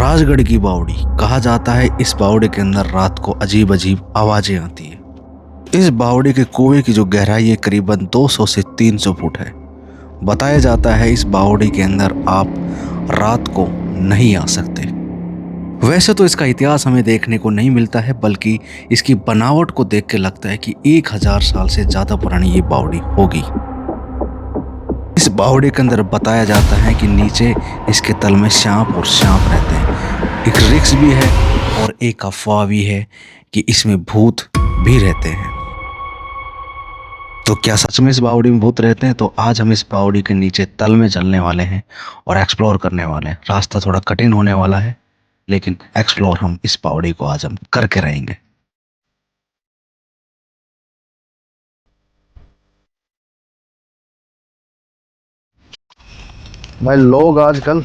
राजगढ़ की बावड़ी कहा जाता है। इस बावड़ी के अंदर रात को अजीब अजीब आवाजें आती है। इस बावड़ी के कुएं की जो गहराई है करीबन 200 से 300 फुट है। बताया जाता है इस बावड़ी के अंदर आप रात को नहीं आ सकते। वैसे तो इसका इतिहास हमें देखने को नहीं मिलता है, बल्कि इसकी बनावट को देख के लगता है कि 1000 साल से ज्यादा पुरानी ये बावड़ी होगी। इस बावड़ी के अंदर बताया जाता है कि नीचे इसके तल में सांप और सांप रहते हैं। एक रिक्स भी है और एक अफवाह भी है कि इसमें भूत भी रहते हैं। तो क्या सच में इस बावड़ी में भूत रहते हैं? तो आज हम इस बावड़ी के नीचे तल में चलने वाले हैं और एक्सप्लोर करने वाले हैं। रास्ता थोड़ा कठिन होने वाला है, लेकिन एक्सप्लोर हम इस बावड़ी को आज हम करके रहेंगे। भाई लोग आजकल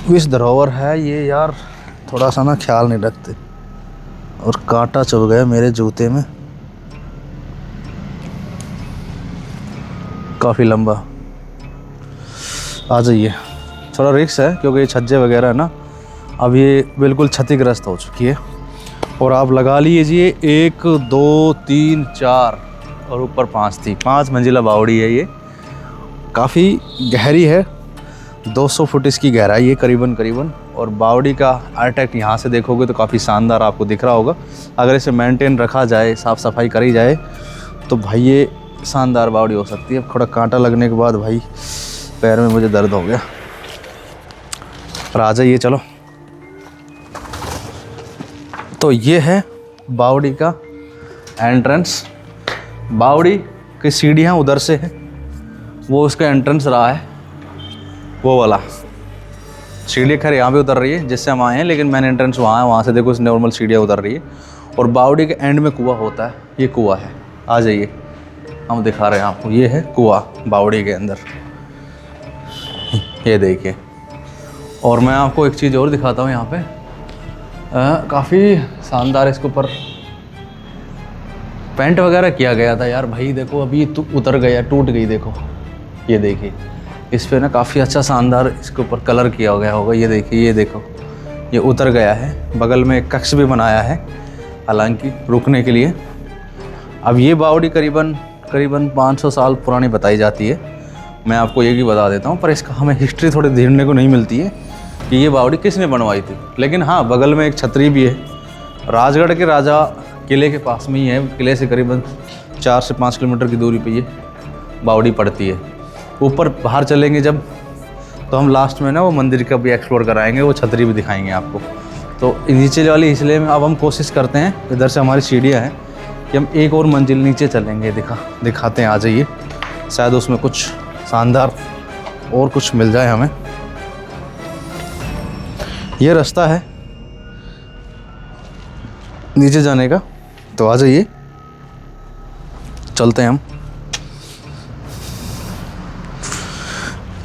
विश्व धरोहर है ये यार, थोड़ा सा ना ख्याल नहीं रखते। और कांटा चुभ गया मेरे जूते में, काफ़ी लंबा। आ जाइए, थोड़ा रिस्क है क्योंकि ये छज्जे वगैरह है ना, अब ये बिल्कुल क्षतिग्रस्त हो चुकी है। और आप लगा लीजिए 1 2 3 4 और ऊपर 5 थी, 5 मंजिला बावड़ी है ये। काफ़ी गहरी है, 200 फुट इसकी गहराई है करीबन। और बावड़ी का आर्किटेक्ट यहाँ से देखोगे तो काफ़ी शानदार आपको दिख रहा होगा। अगर इसे मेंटेन रखा जाए, साफ़ सफाई करी जाए, तो भाई ये शानदार बावड़ी हो सकती है। थोड़ा कांटा लगने के बाद भाई पैर में मुझे दर्द हो गया। और आ जाइए चलो। तो ये है बावड़ी का एंट्रेंस। बावड़ी की सीढ़ियाँ उधर से है, वो उसका एंट्रेंस रहा है, वो वाला सीढ़ी। खैर यहाँ पे उतर रही है जिससे हम आए हैं, लेकिन मैंने एंट्रेंस वहाँ है, वहाँ से देखो नॉर्मल सीढ़ियाँ उतर रही है। और बावड़ी के एंड में कुआं होता है, ये कुआं है। आ जाइए, हम दिखा रहे हैं आपको। ये है कुआं बावड़ी के अंदर, ये देखिए। और मैं आपको एक चीज़ और दिखाता हूँ यहाँ पे, काफ़ी शानदार इसके ऊपर पेंट वगैरह किया गया था यार। भाई देखो अभी उतर गया, टूट गई, देखो ये देखिए। इस पे ना काफ़ी अच्छा शानदार इसके ऊपर कलर किया गया होगा। ये देखिए, ये देखो, ये उतर गया है। बगल में एक कक्ष भी बनाया है, हालांकि रुकने के लिए। अब ये बावड़ी करीबन 500 साल पुरानी बताई जाती है। मैं आपको ये भी बता देता हूँ, पर इसका हमें हिस्ट्री थोड़ी देखने को नहीं मिलती है कि ये बावड़ी किसने बनवाई थी। लेकिन हाँ, बगल में एक छतरी भी है। राजगढ़ के राजा किले के पास में ही है। किले से करीबन 4 से 5 किलोमीटर की दूरी पे ये बावड़ी पड़ती है। ऊपर बाहर चलेंगे जब, तो हम लास्ट में ना वो मंदिर का भी एक्सप्लोर कराएंगे, वो छतरी भी दिखाएंगे आपको। तो नीचे वाली इसलिए में अब हम कोशिश करते हैं, इधर से हमारी सीढ़ियाँ हैं, कि हम एक और मंजिल नीचे चलेंगे। दिखाते हैं, आ जाइए। शायद उसमें कुछ शानदार और कुछ मिल जाए हमें। ये रास्ता है नीचे जाने का, तो आ जाइए, चलते हैं हम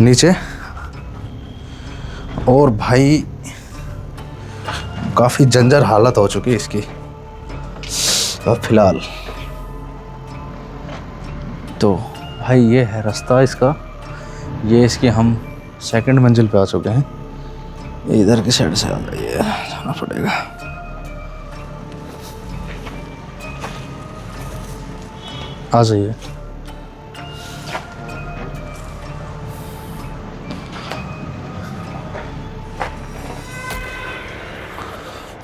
नीचे। और भाई काफ़ी जंजर हालत हो चुकी है इसकी अब फिलहाल। तो भाई ये है रास्ता इसका, ये इसकी हम 2nd मंजिल पे आ चुके हैं। इधर की साइड से ये जाना पड़ेगा। आ जाइए।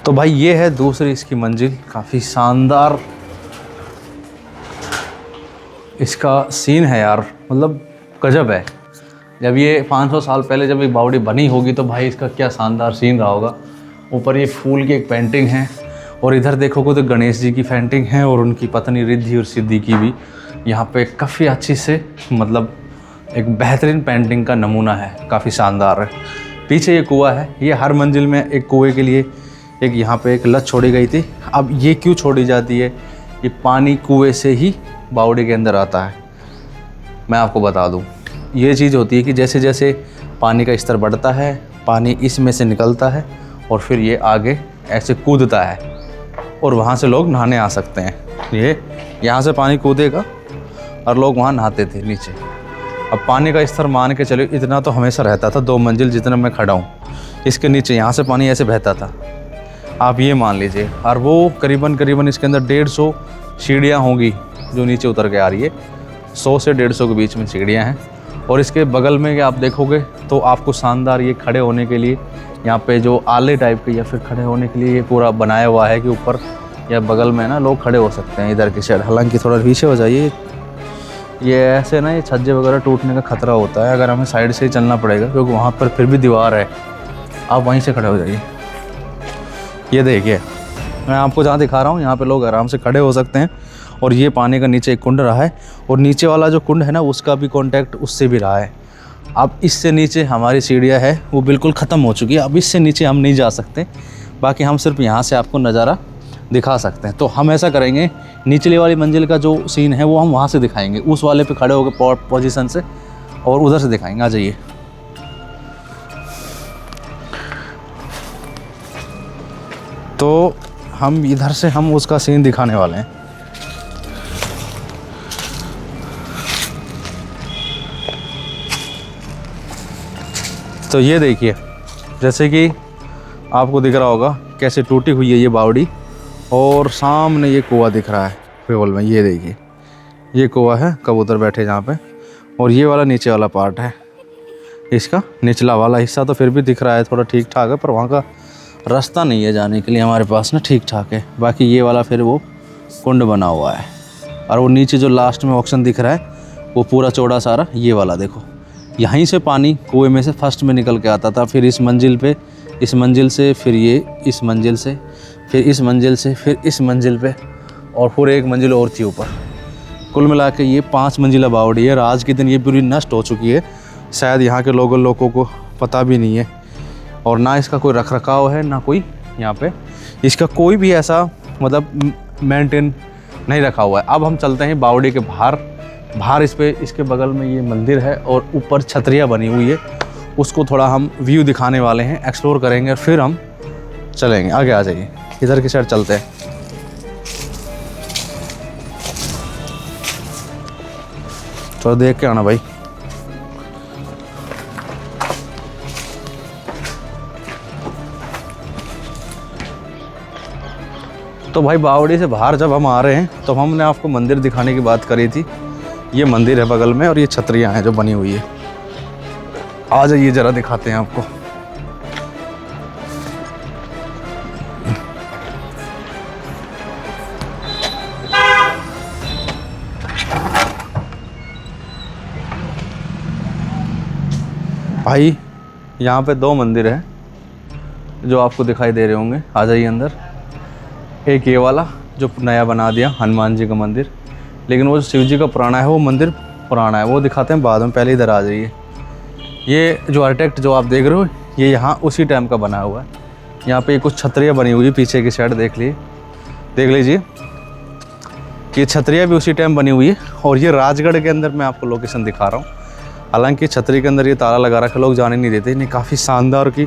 तो भाई ये है दूसरी इसकी मंजिल। काफ़ी शानदार इसका सीन है यार, मतलब गजब है। जब ये 500 साल पहले जब ये बावड़ी बनी होगी तो भाई इसका क्या शानदार सीन रहा होगा। ऊपर ये फूल की एक पेंटिंग है, और इधर देखोगे तो गणेश जी की पेंटिंग है, और उनकी पत्नी रिद्धि और सिद्धि की भी यहाँ पे काफ़ी अच्छी से, मतलब एक बेहतरीन पेंटिंग का नमूना है, काफ़ी शानदार है। पीछे ये कुआं है। ये हर मंजिल में एक कुएँ के लिए एक यहाँ पे एक लत छोड़ी गई थी। अब ये क्यों छोड़ी जाती है? ये पानी कुएं से ही बावड़ी के अंदर आता है। मैं आपको बता दूँ, ये चीज़ होती है कि जैसे जैसे पानी का स्तर बढ़ता है, पानी इसमें से निकलता है और फिर ये आगे ऐसे कूदता है, और वहाँ से लोग नहाने आ सकते हैं। ये यहाँ से पानी कूदेगा और लोग वहाँ नहाते थे नीचे। अब पानी का स्तर मान के चलो इतना तो हमेशा रहता था, 2 मंजिल जितना मैं खड़ा हूँ, इसके नीचे यहाँ से पानी ऐसे बहता था, आप ये मान लीजिए। और वो करीबन इसके अंदर 150 सीढ़ियाँ होंगी जो नीचे उतर के आ रही है, 100 से 150 के बीच में सीढ़ियाँ हैं। और इसके बगल में आप देखोगे तो आपको शानदार ये खड़े होने के लिए यहाँ पे जो आले टाइप के या फिर खड़े होने के लिए ये पूरा बनाया हुआ है कि ऊपर या बगल में ना लोग खड़े हो सकते हैं इधर की साइड। हालांकि थोड़ा पीछे हो जाइए, ये ऐसे ना ये छज्जे वगैरह टूटने का खतरा होता है, अगर हमें साइड से ही चलना पड़ेगा क्योंकि वहाँ पर फिर भी दीवार है, आप वहीं से खड़े हो जाइए। ये देखिए मैं आपको जहाँ दिखा रहा हूँ यहाँ पे लोग आराम से खड़े हो सकते हैं। और ये पानी का नीचे एक कुंड रहा है और नीचे वाला जो कुंड है ना उसका भी कांटेक्ट उससे भी रहा है। अब इससे नीचे हमारी सीढ़ियाँ है वो बिल्कुल ख़त्म हो चुकी है, अब इससे नीचे हम नहीं जा सकते, बाकी हम सिर्फ यहाँ से आपको नज़ारा दिखा सकते हैं। तो हम ऐसा करेंगे, निचली वाली मंजिल का जो सीन है वो हम वहाँ से दिखाएंगे, उस वाले पे खड़े होकर पोजीशन से, और उधर से दिखाएंगे। आ जाइए। तो हम इधर से हम उसका सीन दिखाने वाले हैं। तो ये देखिए, जैसे कि आपको दिख रहा होगा कैसे टूटी हुई है ये बावड़ी, और सामने ये कुआं दिख रहा है पेवल में। ये देखिए ये कुआं है, कबूतर बैठे जहाँ पे, और ये वाला नीचे वाला पार्ट है, इसका निचला वाला हिस्सा तो फिर भी दिख रहा है थोड़ा ठीक ठाक है, पर वहाँ का रास्ता नहीं है जाने के लिए हमारे पास ना, ठीक ठाक है। बाकी ये वाला फिर वो कुंड बना हुआ है, और वो नीचे जो लास्ट में ऑप्शन दिख रहा है वो पूरा चौड़ा सारा ये वाला देखो, यहीं से पानी कुएं में से फर्स्ट में निकल के आता था, फिर इस मंजिल पे, इस मंजिल से, फिर ये इस मंजिल से, फिर इस मंजिल से, फिर इस मंजिल पे, और फिर एक मंजिल और थी ऊपर। कुल मिला के ये 5 मंजिला बावड़ी है। और आज के दिन ये पूरी नष्ट हो चुकी है, शायद यहाँ के लोगों को पता भी नहीं है, और ना इसका कोई रख रखाव है, ना कोई यहाँ पे इसका कोई भी ऐसा मतलब मेंटेन नहीं रखा हुआ है। अब हम चलते हैं बावड़ी के बाहर इस पे, इसके बगल में ये मंदिर है और ऊपर छतरियाँ बनी हुई है, उसको थोड़ा हम व्यू दिखाने वाले हैं, एक्सप्लोर करेंगे और फिर हम चलेंगे आगे। आ जाइए, इधर की साइड चलते हैं। थोड़ा देख के आना भाई। तो भाई बावड़ी से बाहर जब हम आ रहे हैं तो हमने आपको मंदिर दिखाने की बात करी थी, ये मंदिर है बगल में और ये छतरियाँ हैं जो बनी हुई है। आ जाइए ज़रा दिखाते हैं आपको। भाई यहाँ पे 2 मंदिर हैं जो आपको दिखाई दे रहे होंगे। आ जाइए अंदर। एक ये वाला जो नया बना दिया हनुमान जी का मंदिर, लेकिन वो जो शिव जी का पुराना है वो मंदिर पुराना है, वो दिखाते हैं बाद में, पहले इधर आ जाइए। ये जो आर्किटेक्ट जो आप देख रहे हो ये यहाँ उसी टाइम का बना हुआ है। यहाँ पे कुछ छतरियाँ बनी हुई है पीछे की साइड, देख लीजिए ये छतरियाँ भी उसी टाइम बनी हुई है। और ये राजगढ़ के अंदर मैं आपको लोकेशन दिखा रहा हूँ। हालांकि छतरी के अंदर ये ताला लगा रखा, लोग जाने नहीं देते। इन्हें काफ़ी शानदार की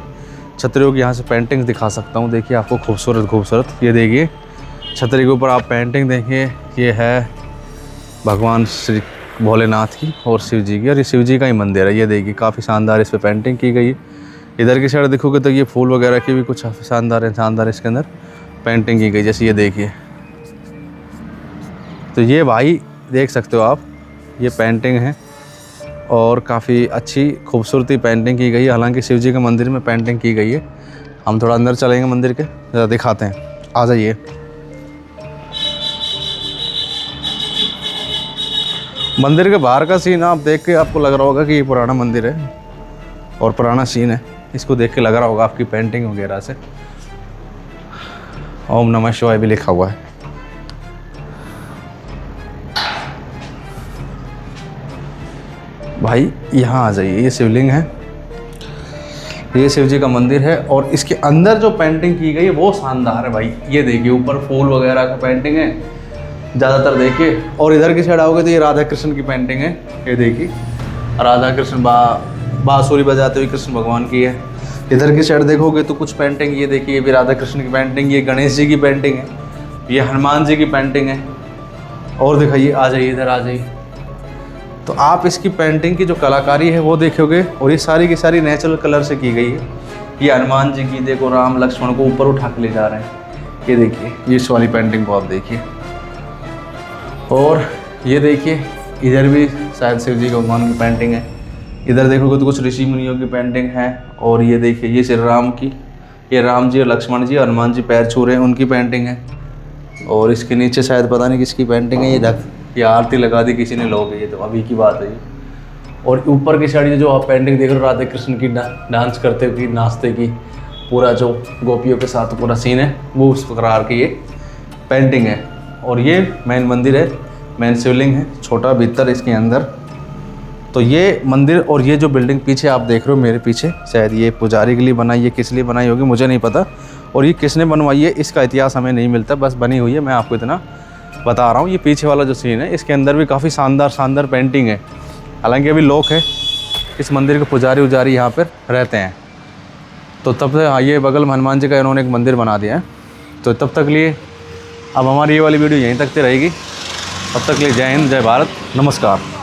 छतरियों की यहाँ से पेंटिंग्स दिखा सकता हूँ। देखिए आपको खूबसूरत, ये देखिए छतरी के ऊपर आप पेंटिंग देखिए, ये है भगवान श्री भोलेनाथ की और शिव जी की, और ये शिव जी का ही मंदिर है। ये देखिए काफ़ी शानदार इस पर पेंटिंग की गई है। इधर की साइड देखोगे तो ये फूल वगैरह की भी कुछ शानदार इसके अंदर पेंटिंग की गई, जैसे ये देखिए। तो ये भाई देख सकते हो आप, ये पेंटिंग है और काफ़ी अच्छी खूबसूरती पेंटिंग की गई है। हालांकि शिव जी के मंदिर में पेंटिंग की गई है। हम थोड़ा अंदर चलेंगे मंदिर के, ज़रा दिखाते हैं। आ जाइए। मंदिर के बाहर का सीन आप देख के आपको लग रहा होगा कि ये पुराना मंदिर है और पुराना सीन है। इसको देख के लग रहा होगा आपकी पेंटिंग वगैरह से ओम नमः शिवाय भी लिखा हुआ है। भाई यहाँ आ जाइए, ये शिवलिंग है, ये शिव जी का मंदिर है और इसके अंदर जो पेंटिंग की गई है वो शानदार है भाई। ये देखिए ऊपर फूल वगैरह का पेंटिंग है ज़्यादातर, देखिए। और इधर की साइड आओगे तो ये राधा कृष्ण की पेंटिंग है। ये देखिए राधा कृष्ण बांसुरी बजाते हुए कृष्ण भगवान की है। इधर की साइड देखोगे तो कुछ पेंटिंग, ये देखिए ये भी राधा कृष्ण की पेंटिंग, ये गणेश जी की पेंटिंग है, ये हनुमान जी की पेंटिंग है। और दिखाइए, आ जाइए इधर, आ जाइए। तो आप इसकी पेंटिंग की जो कलाकारी है वो देखोगे, और ये सारी की सारी नेचुरल कलर से की गई है। ये हनुमान जी की देखो, राम लक्ष्मण को ऊपर उठा के ले जा रहे हैं। ये देखिए, ये इस वाली पेंटिंग को आप देखिए। और ये देखिए, इधर भी शायद शिव जी भगवान की पेंटिंग है। इधर देखोगे तो कुछ ऋषि मुनियों की पेंटिंग है। और ये देखिए, ये श्री राम की, ये राम जी और लक्ष्मण जी और हनुमान जी पैर छू रहे हैं, उनकी पेंटिंग है। और इसके नीचे शायद पता नहीं किसकी पेंटिंग है। ये आरती लगा दी किसी ने, लोग ये तो अभी की बात है ये। और ऊपर की साइड जो आप पेंटिंग देख रहे हो राधे कृष्ण की डांस करते हुए, नाचते की, पूरा जो गोपियों के साथ पूरा सीन है, वो उस प्रकार की ये पेंटिंग है। और ये मेन मंदिर है, मेन शिवलिंग है, छोटा भीतर इसके अंदर। तो ये मंदिर और ये जो बिल्डिंग पीछे आप देख रहे हो मेरे पीछे, शायद ये पुजारी के लिए बनाई है, किस लिए बनाई होगी मुझे नहीं पता। और ये किसने बनवाई है इसका इतिहास हमें नहीं मिलता, बस बनी हुई है, मैं आपको इतना बता रहा हूँ। ये पीछे वाला जो सीन है, इसके अंदर भी काफ़ी शानदार पेंटिंग है। हालांकि अभी लोग है, इस मंदिर के पुजारी उजारी यहाँ पर रहते हैं। तो तब से ये बगल में हनुमान जी का इन्होंने एक मंदिर बना दिया है। तो तब तक लिए अब हमारी ये वाली वीडियो यहीं तक रहेगी। तब तक लिए जय हिंद, जय भारत, नमस्कार।